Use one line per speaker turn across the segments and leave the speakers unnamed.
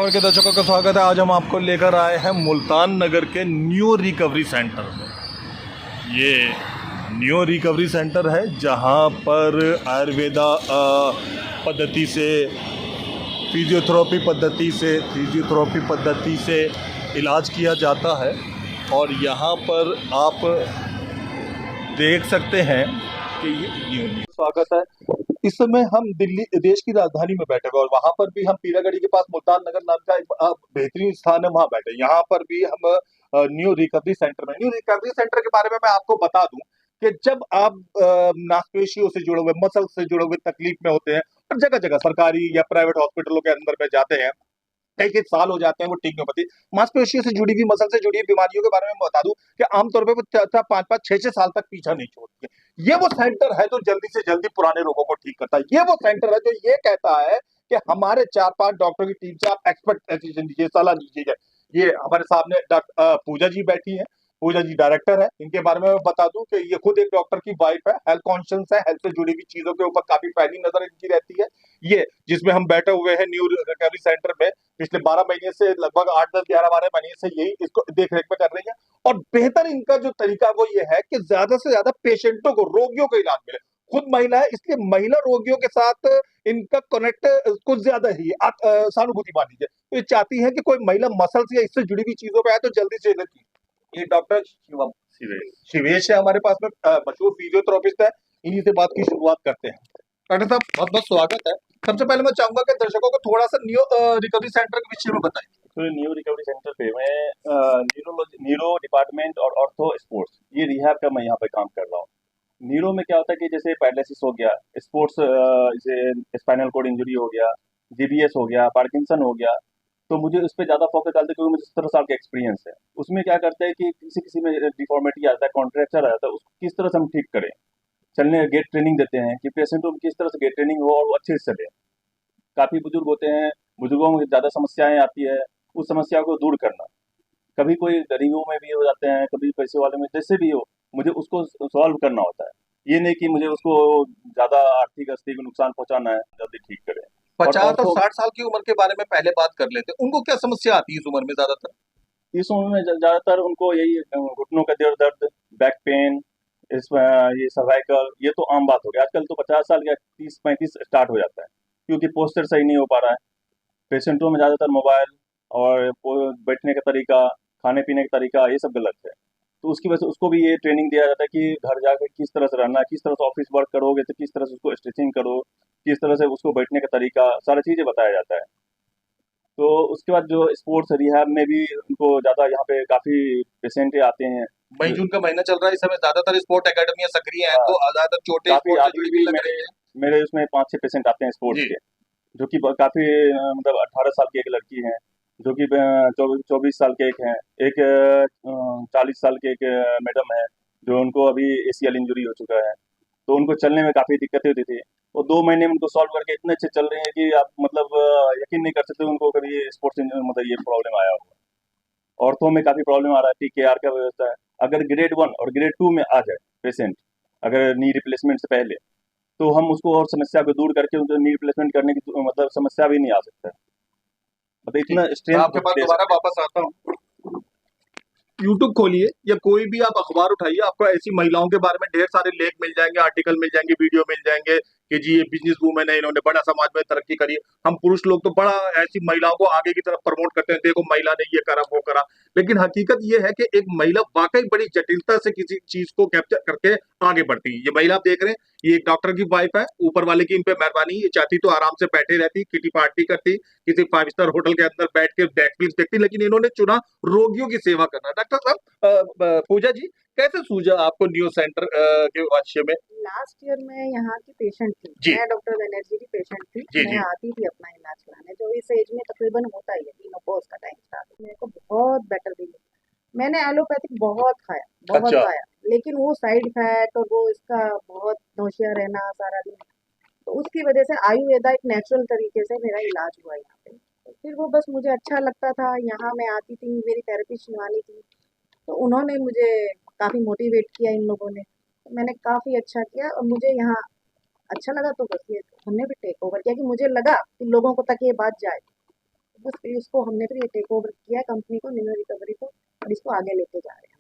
खबर के दर्शकों का स्वागत है। आज हम आपको लेकर आए हैं मुल्तान नगर के न्यू रिकवरी सेंटर में। ये न्यू रिकवरी सेंटर है जहां पर आयुर्वेदा पद्धति से, फिजियोथेरेपी पद्धति से इलाज किया जाता है। और यहाँ पर आप देख सकते हैं कि ये स्वागत है। इस समय हम दिल्ली देश की राजधानी में बैठे हुए और वहां पर भी हम पीरागढ़ी के पास मुल्तान नगर नाम का एक बेहतरीन स्थान है, वहां बैठे। यहाँ पर भी हम न्यू रिकवरी सेंटर में, न्यू रिकवरी सेंटर के बारे में मैं आपको बता दूं कि जब आप मांसपेशियों से जुड़े हुए, मसल से जुड़े हुए तकलीफ में होते हैं और जगह जगह सरकारी या प्राइवेट हॉस्पिटलों के अंदर में जाते हैं, कई कई साल हो जाते हैं वो ठीक नहीं होती। मांसपेशियों से जुड़ी हुई, मसल से जुड़ी हुई बीमारियों के बारे में बता दूं कि आमतौर पर वो 5-5, 6-6 साल तक पीछा नहीं छोड़ती है। ये वो सेंटर है जो जल्दी से जल्दी पुराने रोगों को ठीक करता है। ये वो सेंटर है जो ये कहता है कि हमारे 4-5 डॉक्टर की टीम से आप एक्सपर्ट डिसीजन लीजिए, सलाह लीजिए। ये हमारे सामने डॉक्टर पूजा जी बैठी हैं। पूजा जी डायरेक्टर है। इनके बारे में मैं बता दूं कि ये खुद एक डॉक्टर की वाइफ है, हेल्थ कॉन्शियस है, हेल्थ से जुड़ी हुई चीजों के ऊपर काफी पैनी नजर इनकी रहती है। ये जिसमें हम बैठे हुए हैं न्यू रिकवरी सेंटर में, पिछले 12 महीने से, लगभग 8-10-11-12 महीने से यही इसको देख रेख में कर रही है। और बेहतर इनका जो तरीका वो ये है कि ज्यादा से ज्यादा पेशेंटों को, रोगियों को इलाज मिले। खुद महिला है, इसलिए महिला रोगियों के साथ इनका कनेक्ट कुछ ज्यादा ही है। सहानुभूति मान लीजिए। तो ये चाहती है कि कोई महिला मसल्स या इससे जुड़ी हुई चीजों पे आए तो जल्दी से जल्दी। ये डॉक्टर शिवम शिवेश है हमारे पास में, मशहूर फिजियोथेरेपिस्ट है। इन्हीं से बात की शुरुआत करते हैं। डॉक्टर साहब, बहुत बहुत स्वागत है। सबसे पहले मैं चाहूंगा कि दर्शकों को थोड़ा सा न्यू रिकवरी सेंटर के विषय में बताएं।
तो न्यू रिकवरी सेंटर पे मैं न्यूरो डिपार्टमेंट और ऑर्थो स्पोर्ट्स, ये रिहैब का मैं यहाँ पे काम कर रहा हूँ। न्यूरो में क्या होता है कि जैसे पैरालिसिस हो गया, स्पोर्ट्स जैसे स्पाइनल कोड इंजरी हो गया, जीबीएस हो गया, पार्किंसन हो गया, तो मुझे उस पर ज़्यादा फोकस डालते क्योंकि मुझे 17 साल का एक्सपीरियंस है। उसमें क्या करते हैं कि किसी किसी में डिफॉर्मिटी आता है, कॉन्ट्रैक्चर आ जाता है, उसको किस तरह से हम ठीक करें। चलने गेट ट्रेनिंग देते हैं कि पेशेंटों को किस तरह से गेट ट्रेनिंग हो और वो अच्छे से चले। काफ़ी बुजुर्ग होते हैं, बुजुर्गों में ज़्यादा समस्याएं आती है, उस समस्या को दूर करना। कभी कोई गरीबों में भी हो जाते हैं, कभी पैसे वाले में, जैसे भी हो, मुझे उसको सॉल्व करना होता है। ये नहीं कि मुझे उसको ज़्यादा आर्थिक स्थिति को नुकसान पहुंचाना है, जल्दी ठीक करें।
50 और 60 साल की उम्र के बारे में पहले बात कर लेते हैं। उनको क्या समस्या आती है इस उम्र में ज्यादातर?
इस उम्र में ज़्यादातर उनको यही घुटनों का दर्द, बैक पेन, इस ये सर्वाइकल, ये तो आम बात हो गई आजकल। तो 50 साल या 30-35 स्टार्ट हो जाता है, क्योंकि पोस्चर सही नहीं हो पा रहा है। पेशेंटों में ज़्यादातर मोबाइल और बैठने का तरीका, खाने पीने का तरीका, ये सब गलत है। तो उसकी वजह से उसको भी ये ट्रेनिंग दिया जाता है कि घर जाकर किस तरह से रहना, किस तरह से ऑफिस वर्क करोगे तो किस तरह से उसको स्ट्रेचिंग करो, किस तरह से उसको बैठने का तरीका, सारी चीज़ें बताया जाता है। तो उसके बाद जो स्पोर्ट्स रिहैब में भी उनको ज़्यादा, यहाँ पे काफ़ी पेशेंट आते हैं।
मई जून का महीना चल रहा है, इस समय ज्यादातर स्पोर्ट एकेडमियां सक्रिय हैं, तो ज्यादातर चोटें
काफ़ी
स्पोर्ट से
आगे
जुड़ी
भी
हुई लग रही है।
मेरे उसमें 5-6 पेशेंट आते हैं स्पोर्ट्स
जी।
के, जो कि काफ़ी मतलब 18 साल की एक लड़की है, जो कि 24 साल के एक हैं, एक 40 साल के एक मैडम है, जो उनको अभी ACL इंजरी हो चुका है। तो उनको चलने में काफ़ी दिक्कतें होती थी। वो 2 महीने में उनको सॉल्व करके इतने अच्छे चल रहे हैं कि आप मतलब यकीन नहीं कर सकते उनको कभी स्पोर्ट्स मतलब ये प्रॉब्लम आया हो। ऑर्थो में काफ़ी प्रॉब्लम आ रहा है, TKR का व्यवस्था है। अगर ग्रेड 1 और ग्रेड 2 में आ जाए पेशेंट, अगर नी रिप्लेसमेंट से पहले, तो हम उसको और समस्या को दूर करके उनको नी रिप्लेसमेंट करने की मतलब समस्या भी नहीं आ सकता है। मतलब इतना
मैं
स्ट्रेंथ
आपके पास दोबारा वापस आता हूँ। यूट्यूब खोलिए या कोई भी आप अखबार उठाइए, आपको ऐसी महिलाओं के बारे में ढेर सारे लेख मिल जाएंगे, आर्टिकल मिल जाएंगे, वीडियो मिल जाएंगे कि जी ये बिजनेस वूमेन है, इन्होंने बड़ा समाज में तरक्की करी है। हम पुरुष लोग तो बड़ा ऐसी महिलाओं को आगे की तरफ प्रमोट करते हैं, देखो महिला ने ये करा वो करा। लेकिन हकीकत ये है कि एक महिला वाकई बड़ी जटिलता से किसी चीज को कैप्चर करके आगे बढ़ती है। ये महिला आप देख रहे हैं, ये एक डॉक्टर की वाइफ है। ऊपर वाले की इन पे मेहरबानी, ये चाहती तो आराम से बैठे रहती, किटी पार्टी करती, किसी 5 स्टार होटल के अंदर बैठ के नेटफ्लिक्स देखती, लेकिन इन्होंने चुना रोगियों की सेवा करना। डॉक्टर साहब, पूजा जी, कैसे सूझा आपको न्यू सेंटर के विषय में?
लास्ट ईयर मैं यहाँ की पेशेंट थी।
जी।
मैं डॉक्टर बनर्जी की पेशेंट थी।
जी,
मैं
जी।
आती थी अपना इलाज कराने, जो इस एज में तकरीबन होता ही है, मेनोपॉज का टाइम स्टार्ट। मेरे को बहुत बेटर रिलीफ। मैंने एलोपैथिक बहुत खाया, बहुत
अच्छा।
खाया, लेकिन वो साइड इफेक्ट और वो इसका बहुत नौशिया रहना सारा दिन, तो उसकी वजह से आयुर्वेदा एक नेचुरल तरीके से मेरा इलाज हुआ यहाँ पे। तो फिर वो बस मुझे अच्छा लगता था, यहाँ मैं आती थी, मेरी थेरेपी शिवानी थी, तो उन्होंने मुझे काफ़ी मोटिवेट किया इन लोगों ने। तो मैंने काफ़ी अच्छा किया और मुझे यहाँ अच्छा लगा, तो बस ये हमने भी टेक ओवर किया कि मुझे लगा कि लोगों को तक ये बात जाए। उसको हमने फिर टेक ओवर किया कंपनी को, न्यूरो रिकवरी को, और इसको आगे लेके जा रहे हैं।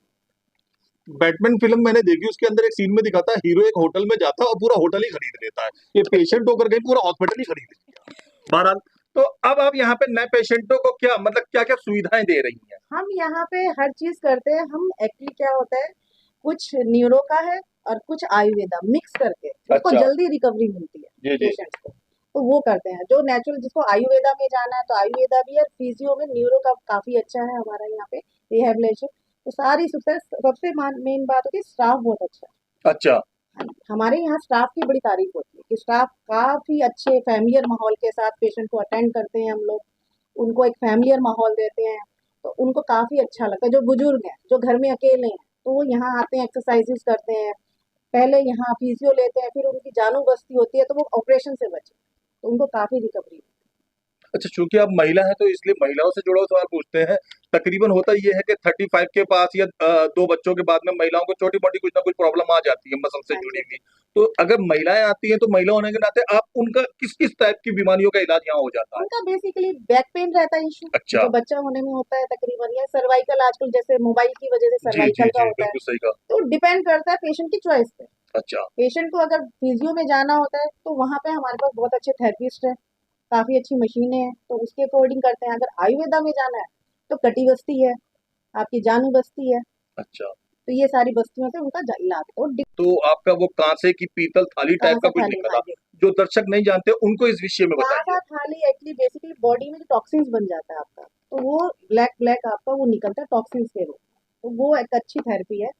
बैटमैन फिल्म मैंने देखी, उसके अंदर एक सीन में दिखाता है हीरो एक होटल में जाता है और पूरा होटल ही खरीद लेता है। ये पेशेंट होकर कहीं पूरा हॉस्पिटल ही खरीद लिया। बहरहाल, तो अब आप यहाँ पे नए पेशेंटों को क्या मतलब क्या क्या सुविधाएं दे रही हैं?
हम यहाँ पे हर चीज करते हैं। हम एक्चुअली क्या होता है, कुछ न्यूरो का है और कुछ आयुर्वेदा मिक्स करके उसको
अच्छा।
जल्दी रिकवरी मिलती है
जी जी।
पेशेंट्स को, तो वो करते हैं। जो नेचुरल जिसको आयुर्वेदा में जाना है तो आयुर्वेदा भी है, फिजियो में न्यूरो का काफी अच्छा है हमारा यहाँ पे रिहेबिलिटेशन। तो सारी सबसे मेन बात होती है स्टाफ बहुत अच्छा है।
अच्छा।
हमारे यहाँ स्टाफ की बड़ी तारीफ होती है कि स्टाफ काफी अच्छे फैमिलियर माहौल के साथ पेशेंट को अटेंड करते हैं हम लोग, उनको एक फैमिलियर माहौल देते हैं, तो उनको काफी अच्छा लगता है। जो बुजुर्ग हैं, जो घर में अकेले हैं, तो वो यहाँ आते हैं, एक्सरसाइजेस करते हैं, पहले यहाँ फिजियो लेते हैं, फिर उनकी जानू बस्ती होती है तो वो ऑपरेशन से बचे, तो उनको काफी रिकवरी।
अच्छा, चूंकि आप महिला हैं तो इसलिए महिलाओं से जुड़ा हुआ सवाल पूछते हैं। तकरीबन होता ये है कि 35 के पास या 2 बच्चों के बाद में महिलाओं को छोटी मोटी कुछ ना कुछ प्रॉब्लम आ जाती है मसल से
हाँ
जुड़ी
जी।
हुई। तो अगर महिलाएं आती हैं तो महिला होने के नाते आप उनका किस किस टाइप की बीमारियों का इलाज यहाँ हो जाता है?
उनका बेसिकली बैक पेन रहता है इशू,
अच्छा।
जो बच्चा होने में होता है तकरीबन, या सर्वाइकल आजकल जैसे मोबाइल की वजह से
जी जी
सर्वाइकल का
जी,
होता है,
बिल्कुल सही कहा।
तो डिपेंड करता है पेशेंट की चॉइस पे।
अच्छा।
पेशेंट को अगर फिजियो में जाना होता है तो वहाँ पे हमारे पास बहुत अच्छे थेरेपिस्ट हैं, काफी अच्छी मशीनें हैं, तो उसके अकॉर्डिंग करते हैं। अगर आयुर्वेदा में जाना है तो कटी बस्ती है, आपकी जानू बस्ती है,
अच्छा,
तो ये सारी बस्तियों से उनका इलाज है। और
तो आपका वो कांसे की पीतल थाली टाइप का
कांसा
कुछ
थाली,
लिखा
हाँ
था,
जी।
जो दर्शक नहीं जानते उनको इस विषय में
कांसा
बताइए।
थाली एक्चुअली बेसिकली बॉडी में जो टॉक्सिन्स बन जाता है आपका, तो वो ब्लैक ब्लैक आपका वो निकलता है टॉक्सिन्स के रूप में, तो वो एक अच्छी थेरेपी है।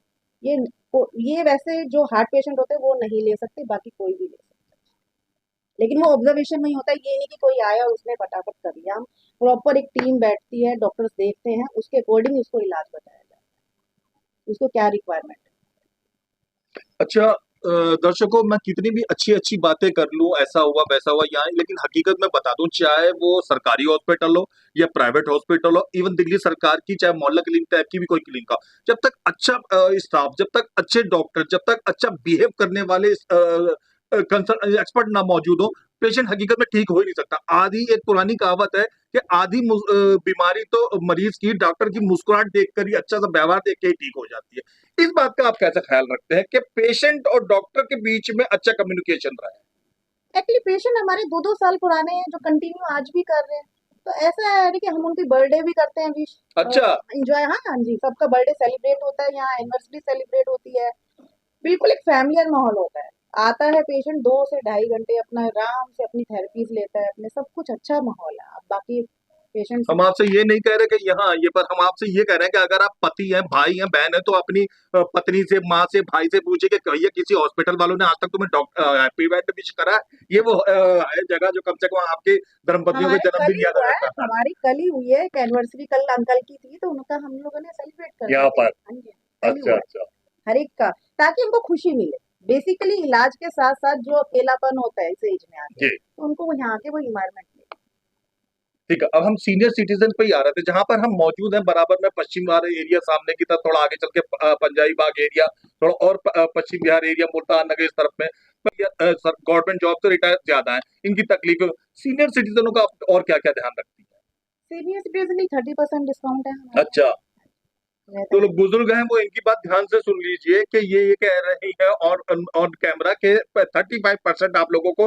ये ये वैसे जो हार्ट पेशेंट होते हैं वो नहीं ले सकते, बाकी कोई भी ले सकता है, लेकिन वो ऑब्जर्वेशन में ही होता है। ये नहीं कि कोई आया और उसने फटाफट कर लिया। हम प्रॉपर एक टीम बैठती है, डॉक्टर्स देखते हैं, उसके अकॉर्डिंग उसको इलाज बताया जाता है, उसको क्या रिक्वायरमेंट है।
अच्छा, दर्शकों, मैं कितनी भी अच्छी अच्छी बातें कर लूं, ऐसा हुआ वैसा हुआ यहाँ, लेकिन हकीकत में बता दूं, चाहे वो सरकारी हॉस्पिटल हो या प्राइवेट हॉस्पिटल हो, इवन दिल्ली सरकार की चाहे मोहल्ला क्लिनिक टाइप की भी कोई क्लिनिक हो, जब तक अच्छा स्टाफ, जब तक अच्छे डॉक्टर, जब तक अच्छा बिहेव करने वाले कंसल्ट एक्सपर्ट ना मौजूद हो, पेशेंट हकीकत में ठीक हो ही नहीं सकता। आधी एक पुरानी कहावत है कि आधी बीमारी तो मरीज की डॉक्टर की मुस्कुराहट देखकर ही, अच्छा सा व्यवहार देख के ही ठीक हो जाती है। इस बात का आप कैसा ख्याल रखते हैं कि पेशेंट और डॉक्टर के बीच में अच्छा कम्युनिकेशन रहा है?
एक्चुअली पेशेंट हमारे 2-2 साल पुराने हैं जो कंटिन्यू आज भी कर रहे हैं, तो ऐसा है कि हम उनकी बर्थडे भी करते हैं विश,
अच्छा।
एंजॉय। हाँ हाँ जी, सबका बर्थडे सेलिब्रेट होता है, यहाँ एनिवर्सरी सेलिब्रेट होती है, बिल्कुल एक फैमिलियर माहौल होता है। आता है पेशेंट 2 से ढाई घंटे अपना आराम से अपनी थेरेपीज लेता है, अपने सब कुछ अच्छा माहौल है। अब बाकी पेशेंट्स
हम आपसे ये नहीं कह रहे कि यहाँ आइए, पर हम आपसे ये कह रहे हैं कि अगर आप पति हैं, भाई हैं, बहन है, तो अपनी पत्नी से, माँ से, भाई से पूछे कि कहिए किसी हॉस्पिटल वालों ने आज तक तुम्हें हैप्पी बर्थडे विश करा है? ये वो है जगह जो कम से कम आपके धर्मपत्नियों के
हमारे कल
जन्मदिन
ही
याद
हुआ है,
रहता है।
हमारी कल ही हुई है एक एनिवर्सरी, कल अंकल की थी, तो उनका हम लोगों ने सेलिब्रेट कर
यहाँ
दिया।
पर?
हाँ जी, कल ही
अच्छा
हुआ है,
अच्छा।
हर एक का, ताकि उनको खुशी मिले। बेसिकली इलाज के साथ साथ जो अकेलापन होता है इस एज में आके,
जी,
तो उनको यहाँ आके वो इन्वायरमेंट मिले।
ठीक है। अब हम सीनियर सिटीजन पे ही आ रहे थे, जहां पर हम मौजूद हैं बराबर में पश्चिम बिहार एरिया, सामने की तरफ थोड़ा आगे चल के पंजाबी बाग एरिया, थोड़ा और पश्चिम बिहार एरिया, मुल्तान नगर इस तरफ में गवर्नमेंट जॉब से रिटायर ज्यादा है, इनकी तकलीफ सीनियर सिटीजनों का और क्या क्या ध्यान रखती है?
सीनियर सिटीजन की 30% डिस्काउंट है हमारे
अच्छा,
यहाँ
तो
रहता है।
लोग बुजुर्ग हैं वो इनकी बात ध्यान से सुन लीजिए कि ये कह रही है ऑन कैमरा के 35% आप लोगों को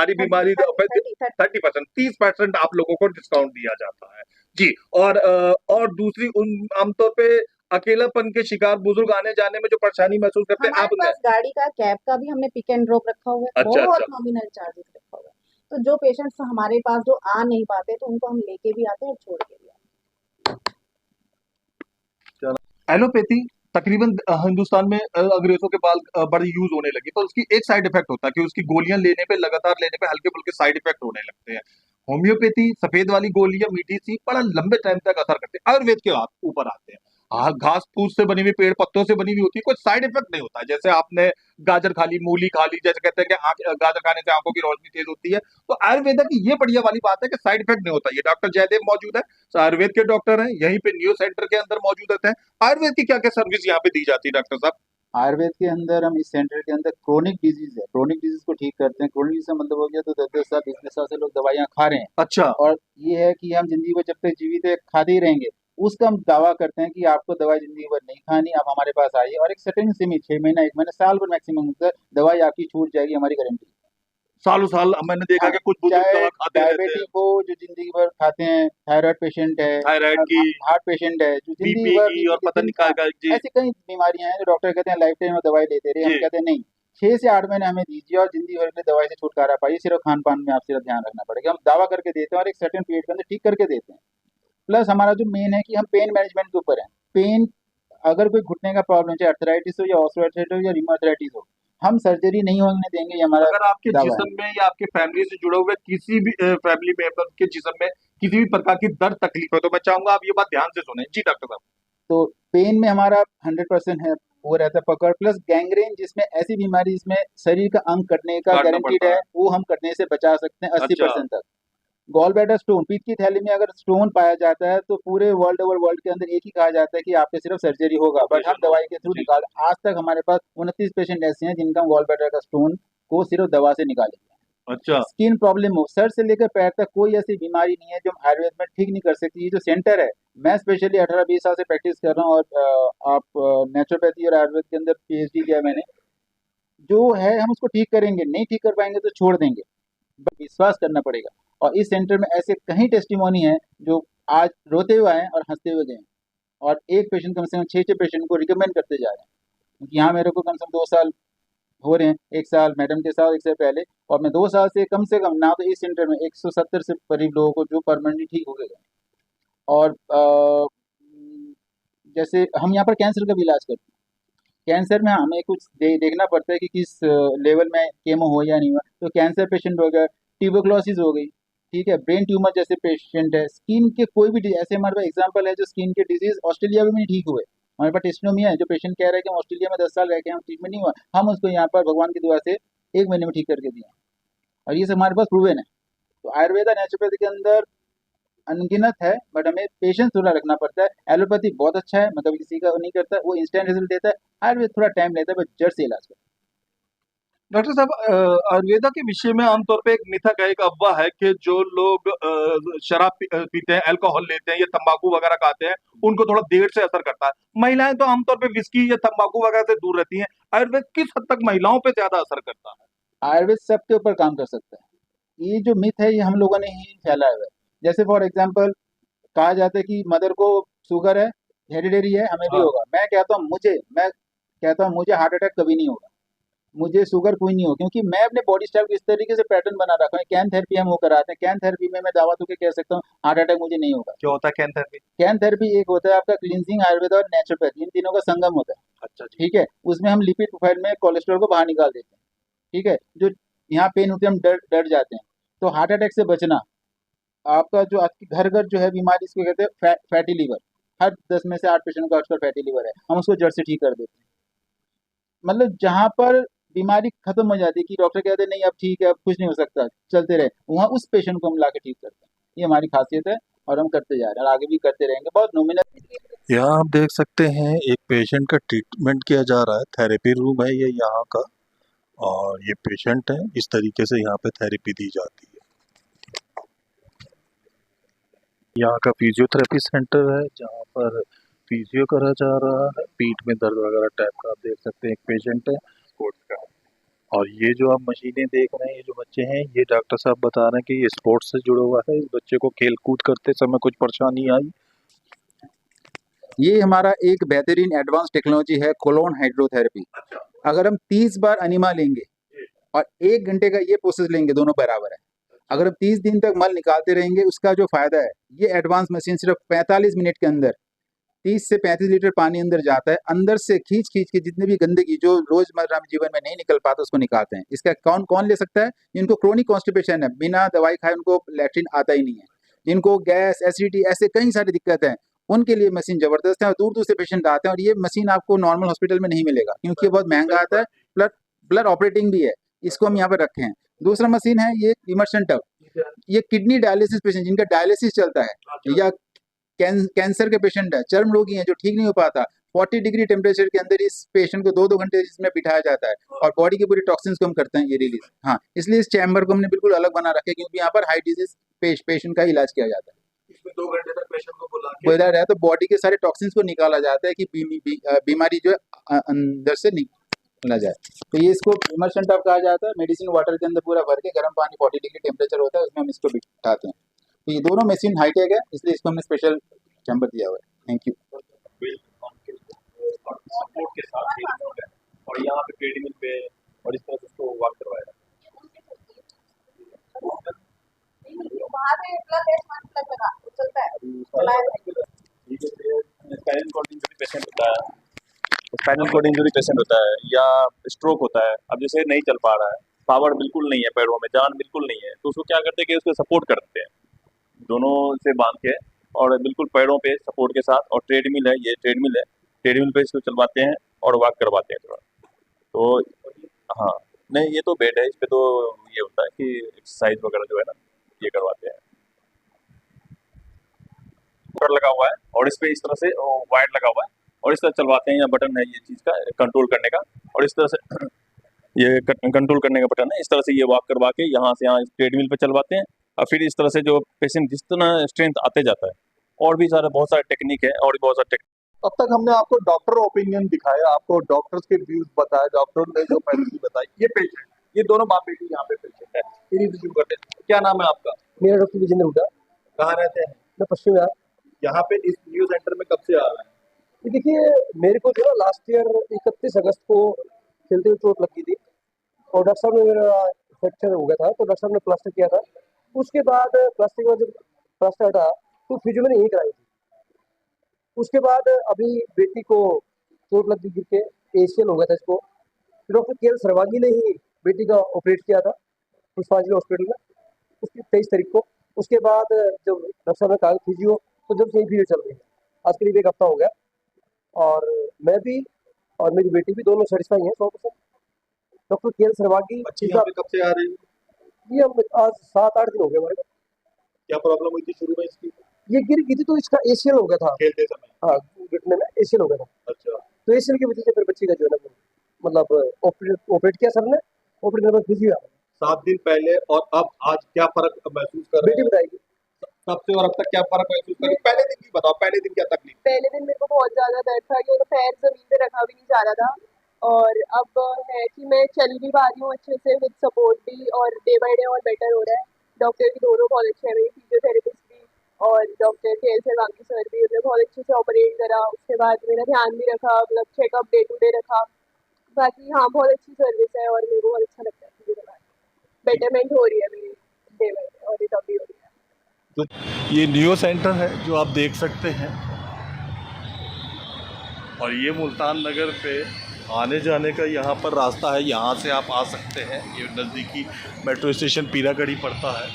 हरी बीमारी 30%, 30% आप लोगों को डिस्काउंट दिया जाता है जी। और दूसरी आमतौर पे अकेलापन के शिकार बुजुर्ग आने जाने में जो परेशानी महसूस करते हैं
हमारे
आपने?
पास गाड़ी का कैब का भी हमने पिक एंड ड्रॉप रखा हुआ है,
अच्छा
बहुत
अच्छा।
नॉमिनल चार्जेस रखा हुआ है। तो जो पेशेंट्स हमारे पास जो आ नहीं पाते तो उनको हम लेके भी आते हैं और छोड़ के भी आते हैं।
एलोपैथी तकरीबन हिंदुस्तान में अंग्रेजों के बाद बड़ी यूज होने लगी, पर उसकी एक साइड इफेक्ट होता है कि उसकी गोलियां लेने पे, लगातार लेने पे हल्के फुल्के साइड इफेक्ट होने लगते हैं। होम्योपैथी सफेद वाली गोलियां मीठी सी बड़ा लंबे टाइम तक असर करते हैं। आयुर्वेद के ऊपर आते हैं, हाँ, घास फूस से बनी हुई, पेड़ पत्तों से बनी हुई होती है, कोई साइड इफेक्ट नहीं होता है। जैसे आपने गाजर खा ली, मूली खा ली, जैसे कहते हैं कि गाजर खाने से आंखों की रोशनी तेज होती है, तो आयुर्वेद की ये बढ़िया वाली बात है कि साइड इफेक्ट नहीं होता। ये डॉक्टर जयदेव मौजूद है, आयुर्वेद के डॉक्टर हैं, यहीं पे न्यू सेंटर के अंदर मौजूद रहते हैं। आयुर्वेद की क्या क्या सर्विस यहाँ पे दी जाती है डॉक्टर साहब?
आयुर्वेद के अंदर हम इस सेंटर के अंदर क्रोनिक डिजीज है, क्रोनिक डिजीज को ठीक करते हैं। क्रोनिक डिजीज का मतलब हो गया तो 10-10 साल 20-20 साल से लोग दवाइयाँ खा रहे हैं,
अच्छा।
और ये है कि हम जिंदगी भर जब तक जीवित है खाते ही रहेंगे। उसका हम दावा करते हैं कि आपको दवाई जिंदगी भर नहीं खानी, आप हमारे पास आइए और एक सर्टेन सीमित 6 महीना 1 महीना साल भर मैक्सिमम दवाई आपकी छूट जाएगी, हमारी गारंटी।
सालों साल मैंने देखा
हाँ,
कि कुछ बुजुर्ग
चाहे
दवा खाते रहते हैं,
डायबिटिक हो जो जिंदगी भर खाते हैं, थायराइड पेशेंट है,
थायराइड की,
हार्ट पेशेंट है जो जिंदगी
बीपी
भर
की और
बीपी
पता नहीं क्या क्या जी।
ऐसी कई बीमारियां हैं जो डॉक्टर कहते हैं लाइफ टाइम में दवाई लेते रहे। हम
जी।
कहते हैं नहीं, 6 से 8 महीने हमें दीजिए और जिंदगी भर के लिए दवाई से छुटकारा पाइए। सिर्फ खान पान में आप सिर्फ ध्यान रखना पड़ेगा, हम दावा करके देते हैं और एक सर्टेन पीरियड के अंदर ठीक करके देते हैं। प्लस हमारा जो मेन है कि हम पेन मैनेजमेंट के ऊपर है। पेन अगर कोई घुटने का प्रॉब्लम चाहे अर्थराइटिस हो या ऑस्टियोआर्थराइटिस हो या रिमाथराइटिस हो, हम सर्जरी नहीं होने देंगे, ये हमारा
अगर आपके
दावा है।
जिस्म में या आपके फैमिली से जुड़े हुए किसी भी फैमिली मेंबर के जिस्म में किसी भी प्रकार की दर्द तकलीफ है तो मैं चाहूंगा आप ये बात ध्यान से सुने। जी डॉक्टर साहब।
तो पेन में हमारा 100% है, वो रहता है पकड़। प्लस गैंग्रेन जिसमें ऐसी बीमारी जिसमें शरीर का अंग कटने का
काटना
गारंटीड
पड़ता
है,
है।
वो हम कटने से बचा सकते हैं
अच्छा।
80% तक। गॉल ब्लैडर स्टोन, पीत की थैली में अगर स्टोन पाया जाता है तो पूरे वर्ल्ड ओवर वर्ल्ड के अंदर एक ही कहा जाता है कि आपके सिर्फ सर्जरी होगा, बट हम
ऑपरेशन
दवाई के थ्रू
जी।
निकाल। आज तक हमारे पास 29 पेशेंट ऐसे हैं जिनका गॉल ब्लैडर का स्टोन को सिर्फ दवा से निकाले।
अच्छा।
स्किन प्रॉब्लम हो, सर से लेकर पैर तक कोई ऐसी बीमारी नहीं है जो हम आयुर्वेद में ठीक नहीं कर सकती। ये जो सेंटर है, मैं स्पेशली 18-20 साल से प्रैक्टिस कर रहा हूँ और आप नेचुरोपैथी और आयुर्वेद के अंदर पीएचडी किया है मैंने। जो है हम उसको ठीक करेंगे, नहीं ठीक कर पाएंगे तो छोड़ देंगे, बस विश्वास करना पड़ेगा। और इस सेंटर में ऐसे कई टेस्टिमोनी हैं जो आज रोते हुए आए और हंसते हुए गए, और एक पेशेंट कम से कम 6 पेशेंट को रिकमेंड करते जा रहे हैं। क्योंकि यहाँ मेरे को कम से कम 2 साल हो रहे हैं, 1 साल मैडम के साथ 1 साल पहले, और मैं 2 साल से कम ना तो इस सेंटर में 170 से करीब लोगों को जो परमानेंटली ठीक हो गए। और जैसे हम यहाँ पर कैंसर का भी इलाज करते हैं। कैंसर में हमें कुछ देखना पड़ता है कि किस लेवल में केमो हो या नहीं हुआ। तो कैंसर पेशेंट हो गया, ट्यूबरक्लोसिस हो गई, ठीक है, ब्रेन ट्यूमर जैसे पेशेंट है, स्किन के कोई भी ऐसे हमारे पास एग्जांपल है जो स्किन के डिजीज ऑस्ट्रेलिया में नहीं ठीक हुए। हमारे पास टेस्टिमोनी है, जो पेशेंट कह रहे हैं कि हम ऑस्ट्रेलिया में 10 साल रह के हम ट्रीटमेंट नहीं हुआ, हम उसको यहाँ पर भगवान की दुआ से 1 महीने में ठीक करके दिए, और ये सब हमारे पास प्रूवन है। तो आयुर्वेदा नेचुरोपैथी के अंदर अनगिनत है, बट हमें पेशेंस थोड़ा रखना पड़ता है। एलोपैथी बहुत अच्छा है, मतलब किसी का नहीं करता, वो इंस्टेंट रिजल्ट देता है। आयुर्वेद थोड़ा टाइम लेता है, बट जड़ से इलाज करता है।
डॉक्टर साहब आयुर्वेदा के विषय में आमतौर पे एक मिथक है, एक अफवाह है कि जो लोग शराब पीते हैं, अल्कोहल लेते हैं या तंबाकू वगैरह खाते हैं, उनको थोड़ा देर से असर करता है। महिलाएं तो आमतौर पे विस्की या तंबाकू वगैरह से दूर रहती हैं, आयुर्वेद किस हद तक महिलाओं पे ज्यादा असर करता है?
आयुर्वेद सबके ऊपर काम कर सकता है। ये जो मिथ है ये हम लोगों ने ही फैलाया हुआ है। जैसे फॉर एग्जाम्पल कहा जाता है कि मदर को शुगर है, हेरिडेटरी है, हमें भी
हाँ।
होगा। मैं कहता हूँ मुझे हार्ट अटैक कभी नहीं होगा, मुझे शुगर कोई नहीं हो, क्योंकि मैं अपने बॉडी स्टाइल को इस तरीके से पैटर्न बना रखा है। कैन थेरेपी हम वो कराते हैं, कैन थेरेपी में मैं दावा तो कह सकता हूँ हार्ट अटैक मुझे नहीं होगा।
क्या होता है कैन थेरेपी?
कैन थेरेपी एक होता है आपका क्लींजिंग आयुर्वेद और नेचुरोपैथी, इन तीनों का संगम होता है,
अच्छा जी।
ठीक है। उसमें हम लिपिड प्रोफाइल में कोलेस्ट्रॉल को बाहर निकाल देते हैं, ठीक है। जो यहाँ पेन होती है हम डर जाते हैं। तो हार्ट अटैक से बचना, आपका जो आपकी घर घर जो है बीमारी, इसको कहते हैं फैटी लीवर। हर 10 में से 8 पेशेंट को आजकल फैटी लीवर है, हम उसको जड़ से ठीक कर देते हैं। मतलब जहाँ पर बीमारी खत्म हो जाती है कि डॉक्टर कहते हैं नहीं अब ठीक है, अब कुछ नहीं हो सकता, चलते रहे, वहाँ उस पेशेंट को हम ला के ठीक करते हैं। ये हमारी खासियत है और हम करते जा रहे हैं और आगे भी करते रहेंगे। बहुत नॉमिनल।
यहाँ आप देख सकते हैं एक पेशेंट का ट्रीटमेंट किया जा रहा है, थेरेपी रूम है ये यहाँ का, और ये पेशेंट है, इस तरीके से यहाँ पे थेरेपी दी जाती है। यहाँ का फिजियोथेरेपी सेंटर है जहाँ पर फिजियो करा जा रहा है, पीठ में दर्द वगैरह टाइप का। आप देख सकते हैं एक पेशेंट है स्पोर्ट्स का, और ये जो आप मशीनें देख रहे हैं, ये जो बच्चे हैं, ये डॉक्टर साहब बता रहे हैं कि ये स्पोर्ट्स से जुड़ा हुआ है। इस बच्चे को खेल कूद करते समय कुछ परेशानी आई।
ये हमारा एक बेहतरीन एडवांस टेक्नोलॉजी है, कोलोन हाइड्रोथेरेपी। अगर हम 30 बार अनिमा लेंगे और 1 घंटे का ये प्रोसेस लेंगे, दोनों बराबर है। अगर हम 30 दिन तक मल निकालते रहेंगे, उसका जो फायदा है, ये एडवांस मशीन सिर्फ 45 मिनट के अंदर 30 से 35 लीटर पानी अंदर जाता है, अंदर से खींच के जितनी भी गंदगी जो रोजमर्रा जीवन में नहीं निकल पाता उसको निकालते हैं। इसका कौन कौन ले सकता है? जिनको क्रोनिक कॉन्स्टिपेशन है, बिना दवाई खाए उनको लैट्रिन आता ही नहीं है, जिनको गैस, एसिडिटी, ऐसे कई सारी दिक्कत है, उनके लिए मशीन जबरदस्त है। और दूर दूर से पेशेंट आते हैं, और ये मशीन आपको नॉर्मल हॉस्पिटल में नहीं मिलेगा क्योंकि ये बहुत महंगा आता है, ब्लड ऑपरेटिंग भी है। इसको हम यहाँ पर रखे हैं। दूसरा मशीन है ये इमर्शन टब, ये किडनी डायलिसिस पेशेंट जिनका डायलिसिस चलता है, या कैंसर के पेशेंट है, चर्म रोगी हैं जो ठीक नहीं हो पाता, 40 डिग्री टेम्परेचर के अंदर इस पेशेंट को 2-2 घंटे इसमें बिठाया जाता है और बॉडी की पूरी टॉक्सिन्स को हम करते हैं ये रिलीज। हाँ, इसलिए इस चैम्बर को हमने बिल्कुल अलग बना रखा है क्योंकि यहाँ पर हाई डिजीज पेशेंट का इलाज किया जाता है।
इसमें 2 घंटे तक पेशेंट को
बोला रहा है तो बॉडी के सारे टॉक्सिन्स को निकाला जाता है कि बीमारी जो है अंदर से निकला जाए। तो ये इसको इमर्शन टब कहा जाता है। मेडिसिन वाटर के अंदर पूरा भर के गर्म पानी 40 डिग्री टेम्परेचर होता है उसमें हम इसको बिठाते हैं। तो ये दोनों मशीन हाईटेक है इसलिए इसको हमने स्पेशल चैम्बर दिया हुआ है। Thank you.
सपोर्ट के साथ है और यहाँ पे ट्रेडमिल पे और इस तरह से उसको वॉक करवाया। स्पाइनल कॉर्ड इंजरी पेशेंट होता है, स्पाइनल कॉर्ड इंजरी पेशेंट होता है या स्ट्रोक होता है, अब जैसे नहीं चल पा रहा है, पावर बिल्कुल नहीं है पैरों में, जान बिल्कुल नहीं है, तो उसको क्या करते हैं कि उसको सपोर्ट करते हैं दोनों से बांध के और बिल्कुल पैरों पे सपोर्ट के साथ। और ट्रेडमिल है, ये ट्रेडमिल है, ट्रेडमिल पे इसको चलवाते हैं और वॉक करवाते हैं थोड़ा। तो हाँ, नहीं ये तो बेड है, इस पे तो ये होता है कि एक्सरसाइज वगैरह जो है ना ये करवाते हैं। बटन लगा हुआ है और इस पे इस तरह से वायर लगा हुआ है और इस तरह चलवाते हैं। यहाँ बटन है ये चीज़ का कंट्रोल करने का और इस तरह से ये कंट्रोल करने का बटन है। इस तरह से ये वॉक करवा के यहाँ से यहाँ ट्रेडमिल पे चलवाते हैं और फिर इस तरह से जो पेशेंट जितना स्ट्रेंथ आते जाता है और भी सारा बहुत सारे टेक्निक है और भी बहुत सारे
अब तक हमने आपको डॉक्टर ओपिनियन दिखाया, आपको डॉक्टर्स के व्यूज बताए, डॉक्टर ने जो पॉलिसी बताई। ये पेशेंट, ये दोनों बाप बेटी यहाँ पे पेशेंट है, इन्हीं रिव्यू करते हैं। क्या नाम है आपका?
मेरा डॉक्टर विजेंद्र हुडा।
कहाँ रहते हैं?
मैं पश्चिम बिहार।
यहाँ पे इस न्यू सेंटर में कब से आ रहे हैं?
ये देखिए, मेरे को जो है लास्ट ईयर 31 अगस्त को खेलते हुए चोट लगी थी और डॉक्टर साहब ने मेरा फ्रैक्चर हो गया था तो डॉक्टर साहब ने प्लास्टर किया था। उसके बाद प्लास्टर के बाद जब प्लास्टर हटा तो फिजियो मैंने यहीं कराई थी। उसके बाद अभी बेटी को चोट लग गई गिर के, ACL हो गया था इसको। डॉक्टर KL सरवागी ने ही बेटी का ऑपरेट किया था पुष्पांजलि हॉस्पिटल में उसकी 23 तारीख को। उसके बाद जब डॉक्टर साहब ने कहा फिजियो तो जब से ही पीरियड चल रही है, आज करीब 1 हफ्ता हो गया और मैं भी और मेरी बेटी भी दोनों सेटिस्फाई हैं 100%। डॉक्टर KL सरवागी
बच्ची यहाँ पे कब से आ रही है?
ये हम आज 7-8 दिन हो गए हमारे।
क्या प्रॉब्लम हुई थी शुरू में इसकी?
ये गिर गई थी तो इसका ACL हो गया था
खेलते समय?
हाँ, घुटने में ACL हो गया था।
अच्छा,
तो ACL की वजह से फिर बच्ची का जो है ना मतलब ऑपरेट किया सर ने, ऑपरेट करने फिजियो
7 दिन पहले और अब आज क्या फर्क महसूस कर रहे
बेटी
हैं?
बताएगी
तब से और अब तक क्या फर्क महसूस कर रहे हैं? पहले दिन की बताओ, पहले दिन क्या तकलीफ?
पहले दिन मेरे को बहुत ज़्यादा दर्द था कि मेरा पैर ज़मीन पे रखा भी नहीं जा रहा था और अब है कि मैं चल भी पा रही हूँ अच्छे से विद सपोर्ट भी और डे बाय डे और बेटर हो रहा है। डॉक्टर भी दोनों बहुत अच्छे हैं, मेरी फिजियोथेरेपिस्ट भी और डॉक्टर KL सरवागी सर भी, उन्होंने बहुत अच्छे से ऑपरेट करा। उसके बाद मेरा ध्यान भी रखा, मतलब चेकअप डे टू डे रखा। बाकी हाँ, बहुत अच्छी सर्विस है और मेरे को बहुत अच्छा लगता है। फिजियो के बाद बेटरमेंट हो रही है मेरी डे बाय डे और रिकवरी हो रही है।
तो ये न्यू सेंटर है जो आप देख सकते हैं और ये मुल्तान नगर पे आने जाने का यहाँ पर रास्ता है, यहाँ से आप आ सकते हैं। ये नज़दीकी मेट्रो स्टेशन पीरागढ़ी पड़ता है।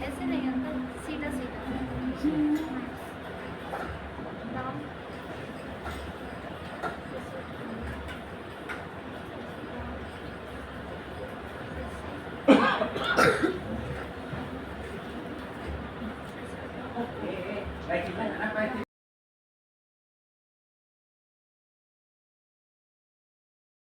ऐसे नहीं अंकल, सीधा सीधा